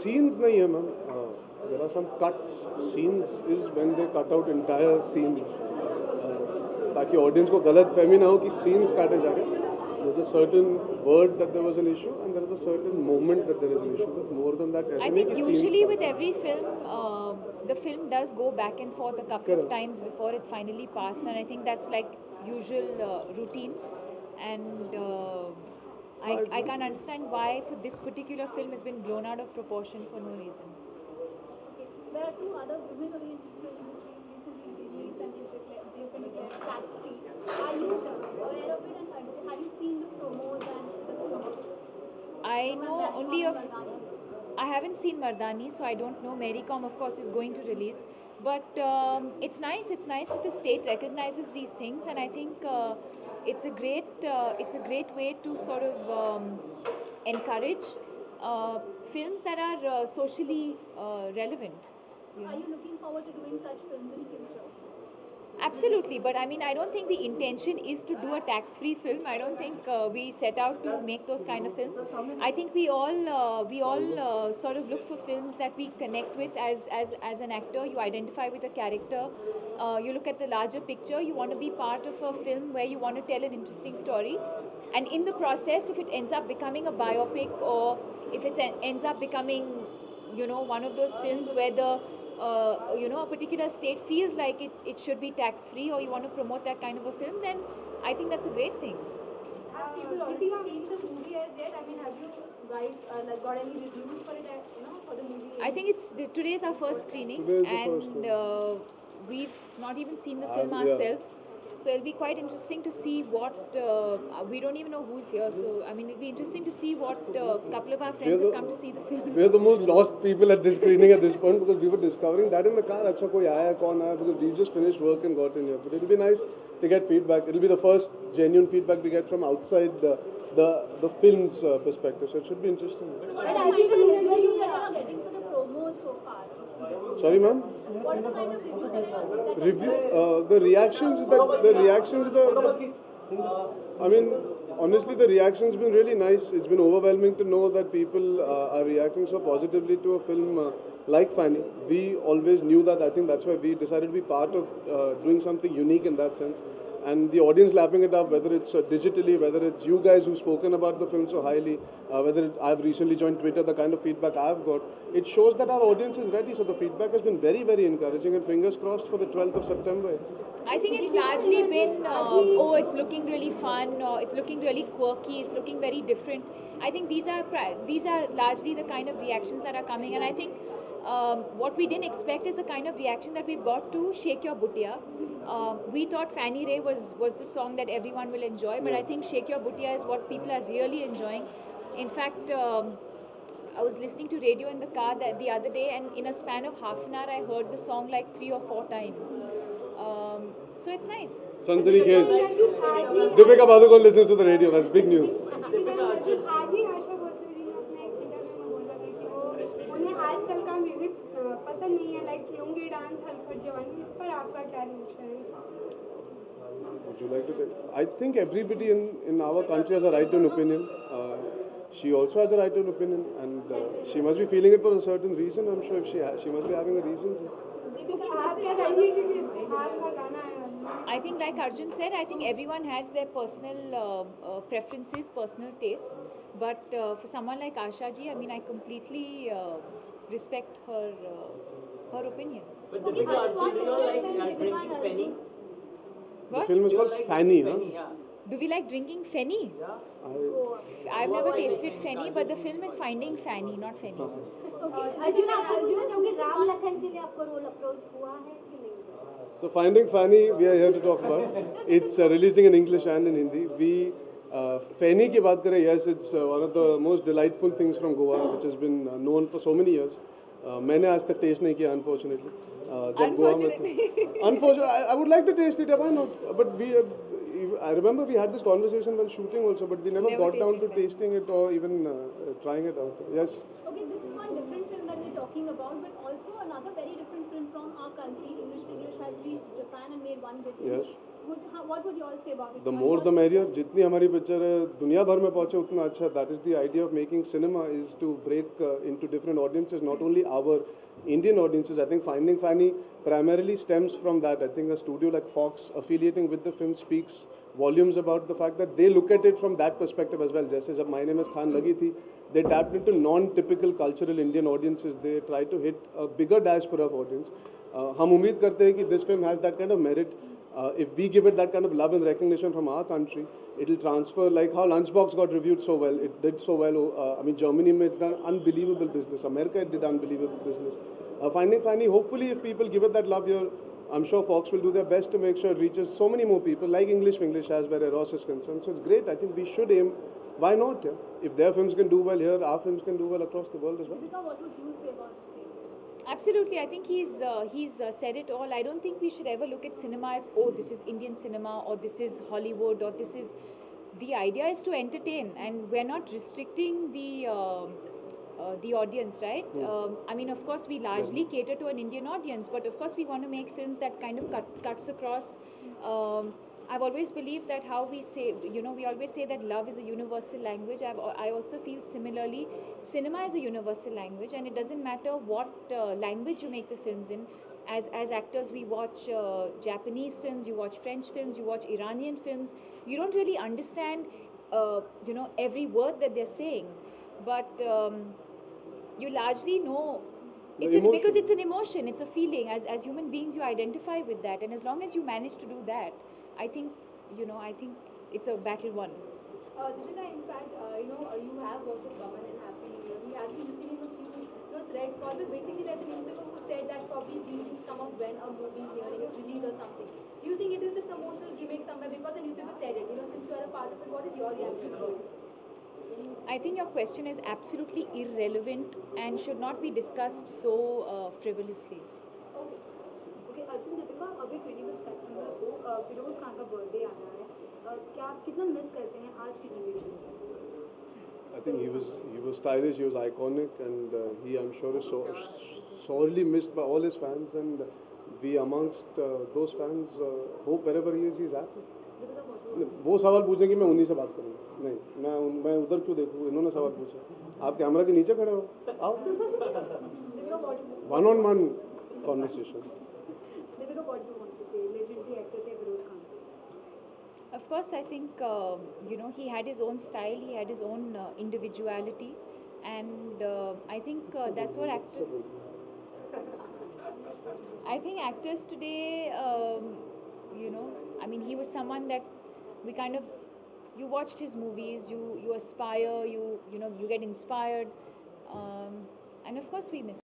scenes nahi hai, ma'am. There are some cuts. Scenes is when they cut out entire scenes. ताकि audience को गलत फहमी ना हो कि scenes काटे जा रहे हैं. There's a certain word that there was an issue, and there is a certain moment that there is an issue. But more than that, I think usually with every film, the film does go back and forth a couple of times before it's finally passed, and I think that's like usual routine. And I can't understand why for this particular film it's been blown out of proportion for no reason. Okay. There are two other women-oriented films which we recently released and they've been declared tax-free. Are you aware of it, and have you seen the promos and the film? I know only of. I haven't seen Mardani, so I don't know. Marycom, of course, is going to release. But it's nice. It's nice that the state recognizes these things, and I think it's a great way to sort of encourage films that are socially relevant. Are you looking forward to doing such films in future? Absolutely, but I mean, I don't think the intention is to do a tax-free film. I don't think we set out to make those kind of films. I think we all sort of look for films that we connect with as an actor. You identify with a character. You look at the larger picture. You want to be part of a film where you want to tell an interesting story. And in the process, if it ends up becoming a biopic, or if it ends up becoming, one of those films where the a particular state feels like it should be tax-free, or you want to promote that kind of a film, then I think that's a great thing. Have people already seen the movie as yet? I mean, have you guys got any reviews for it? For the movie? I think today's our first screening, and we've not even seen the film ourselves. So it'll be quite interesting to see what we don't even know who's here. So I mean, it'll be interesting to see what couple of our friends have come to see the film. We're the most lost people at this screening at this point, because we were discovering that in the car. Acha koi aaya, kaun aaya? Because we just finished work and got in here. But it'll be nice to get feedback. It'll be the first genuine feedback we get from outside the film's perspective. So it should be interesting. But I think the reviews that are getting for the promos so far. Sorry, ma'am. What are the kind of reviews that are Review the reactions. I mean, honestly, the reaction's been really nice. It's been overwhelming to know that people are reacting so positively to a film like Fanny. We always knew that. I think that's why we decided to be part of doing something unique in that sense. And the audience lapping it up, whether it's digitally, whether it's you guys who've spoken about the film so highly, I've recently joined Twitter, the kind of feedback I've got, it shows that our audience is ready. So the feedback has been very, very encouraging, and fingers crossed for the 12th of September. I think it's largely been, it's looking really fun, it's looking really quirky, it's looking very different. I think these are largely the kind of reactions that are coming, and I think what we didn't expect is the kind of reaction that we've got to Shake Your Buttiya. We thought Fanny Ray was the song that everyone will enjoy, but I think Shake Your Buttiya is what people are really enjoying. In fact, I was listening to radio in the car the other day, and in a span of half an hour I heard the song like 3 or 4 times. So it's nice. Sansari case. Deepika Padukone listens to the radio. That's big news. आजकल का music पसंद नहीं है, like lungi dance, हलफट जवानी, इस पर आपका क्या रिएक्शन है? Would you like to take? I think everybody in our country has a right to an opinion. She also has a right to an opinion, and she must be feeling it for a certain reason. I'm sure if she must be having a reason. I think, like Arjun said, I think everyone has their personal preferences, personal tastes. But for someone like Asha ji, I mean, I completely respect her opinion. But the big Arjun, do you like drinking penny? The film is called Fanny, huh? Do we like drinking Fenny? Yeah. I've never tasted Fenny, but the film is Finding Fanny, not Fenny. So Finding Fanny, we are here to talk about. It's releasing in English and in Hindi. Fanny की बात करें, yes, it's one of the most delightful things from Goa, which has been known for so many years. मैंने आज तक taste नहीं किया, unfortunately. Unfortunately, I would like to taste it. Why not? But I remember we had this conversation while shooting also, but we never got down to tasting it or even trying it out. Yes. Okay, this is one different film that we're talking about, but also another very different film from our country. English has reached Japan and made 1 billion. Yes. what would you all say about it? The more the merrier. जितनी हमारी picture दुनिया भर में पहुंचे उतना अच्छा. That is the idea of making cinema, is to break into different audiences, not only our Indian audiences. I think Finding Fanny primarily stems from that. I think a studio like Fox affiliating with the film speaks volumes about the fact that they look at it from that perspective as well. जैसे जब My Name is Khan लगी थी, they tapped into non-typical cultural Indian audiences. They try to hit a bigger diaspora of audience. हम उम्मीद करते हैं कि this film has that kind of merit. If we give it that kind of love and recognition from our country, it will transfer like how Lunchbox got reviewed so well. It did so well. I mean, Germany made done unbelievable business. America did unbelievable business. Finding Fanny, hopefully, if people give it that love here, I'm sure Fox will do their best to make sure it reaches so many more people, like English English as where Eros is concerned. So it's great. I think we should aim. Why not? Yeah? If their films can do well here, our films can do well across the world as well. Deepika, what would you say about the same? Absolutely, I think he's said it all. I don't think we should ever look at cinema as, oh, this is Indian cinema, or this is Hollywood, or this is. The idea is to entertain, and we're not restricting the audience, right? I mean, of course, we largely cater to an Indian audience, but of course, we want to make films that kind of cuts across. I've always believed that how we say, you know, we always say that love is a universal language. I also feel similarly, cinema is a universal language, and it doesn't matter what language you make the films in. As actors, we watch Japanese films, you watch French films, you watch Iranian films. You don't really understand, you know, every word that they're saying, but you largely know. Because it's an emotion, it's a feeling. As human beings, you identify with that, and as long as you manage to do that, I think, you know, I think it's a battle won. Deepika, in fact, you know, you have worked with Baman and Happy New Year. He has been receiving a few, you know, thread calls, but basically there's a newspaper who said that probably these things come up when a movie hearing is released or something. Do you think it is a promotional gimmick somewhere? Because the newspaper said it, you know, since you are a part of it, what is your reaction to it? I think your question is absolutely irrelevant and should not be discussed so frivolously. Okay. Okay, Arjun, Deepika, अभी 25 सितंबर को फिरोज खान का birthday आना है. क्या आप कितना miss करते हैं आज की जनरेशन से? I think he was stylish, he was iconic, and he, I'm sure, is sorely missed by all his fans, and we amongst those fans hope wherever he is happy. वो सवाल पूछेंगे, मैं उन्हीं से बात करूँगा. नहीं, मैं उधर क्यों देखूँ? इन्होंने सवाल पूछा. आप कैमरा के नीचे खड़े हो, आओ. One-on-one conversation. Deepika, what do you want to say? Legendary actor थे Firoz Khan. Of course, I think, you know, he had his own style, he had his own individuality, and I think that's what actors... I think actors today, you know, I mean, he was someone that we kind of... You watched his movies, you aspire, you know, you get inspired, and of course we miss